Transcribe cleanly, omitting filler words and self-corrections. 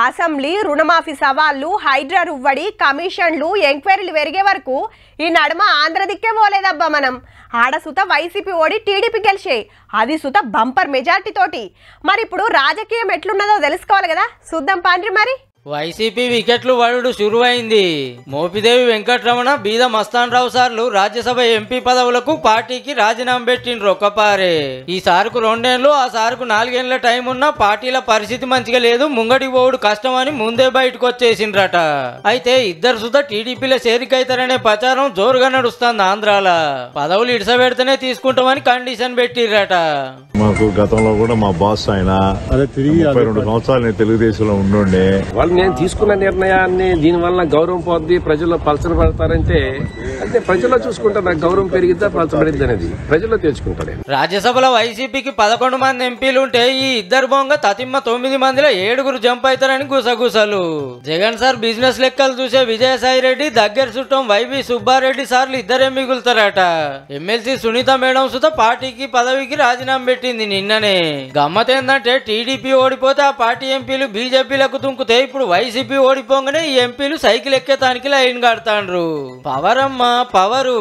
Assembly రుణమాఫీ సవాళ్లు హైడ్రా రువ్వడి కమిషన్లు ఎంక్వైరీలు పెరిగే వరకు ఈ నడుమ ఆంధ్ర దిక్కే పోలేదబ్బా మనం ఆడ సుత వైసీపీ ఓడి టీడీపీ గెలిచే అది సుత బంపర్ మెజార్టీ తోటి మరి ఇప్పుడు రాజకీయం ఎట్లున్నదో తెలుసుకోవాలి కదా చూద్దాం పాండ్రి మరి వైసీపీ వికెట్లు పడుడు శురువైంది. మోపిదేవి వెంకటరమణ బీద మస్తాన్ రావు సార్లు రాజ్యసభ ఎంపీ పదవులకు పార్టీకి రాజీనామా పెట్టిండ్రు ఒక్కపారే. ఈ సారుకు 2 ఏళ్లు ఆ సారుకు 4 ఏళ్ల టైం ఉన్నా పార్టీల పరిస్థితి మంచిగా లేదు, ముంగడి పోవుడు కష్టం అని ముందే బయటకు వచ్చేసిండ్రట. అయితే ఇద్దరు సుధా టీడీపీలో చేరికైతారనే ప్రచారం జోరుగా నడుస్తుంది ఆంధ్రాల. పదవులు ఇడిసబెడితేనే తీసుకుంటామని కండిషన్ పెట్టిర్రట. మాకు గతంలో కూడా మా బాస్ ఆయన 32 సంవత్సరాలు తెలుగుదేశంలో ఉండే నేను తీసుకున్న నిర్ణయాన్ని దీనివల్ల గౌరవం పోద్ది, ప్రజల్లో పలచబడతారంటే అంటే ప్రజల్లో చూసుకుంటే నాకు గౌరవం పెరిగిద్దా పలచబడిద్ది అనేది ప్రజల్లో తెలుసుకుంటాడు. రాజ్యసభలో వైసీపీకి 11 మంది ఎంపీలు ఉంటే ఈ ఇద్దరు బొంగ తతిమ్మ 9 మందిలో 7 జంప్ అవుతారని గుసగుసలు. జగన్ సార్ బిజినెస్ లెక్కలు చూసే విజయసాయి రెడ్డి దగ్గర చుట్టం వైవి సుబ్బారెడ్డి సార్లు ఇద్దరే మిగులుతారట. ఎమ్మెల్సీ సునీత మేడం సుత పార్టీకి పదవికి రాజీనామా పెట్టింది నిన్ననే. గమ్మత్ ఏంటంటే టీడీపీ ఓడిపోతే ఆ పార్టీ ఎంపీలు బీజేపీలకు తుంకుతే ఇప్పుడు వైసీపీ ఓడిపోగానే ఈ ఎంపీలు సైకిల్ ఎక్కేతానికి లైన్ కడతాండ్రు. పవర్ అమ్మా పవరు.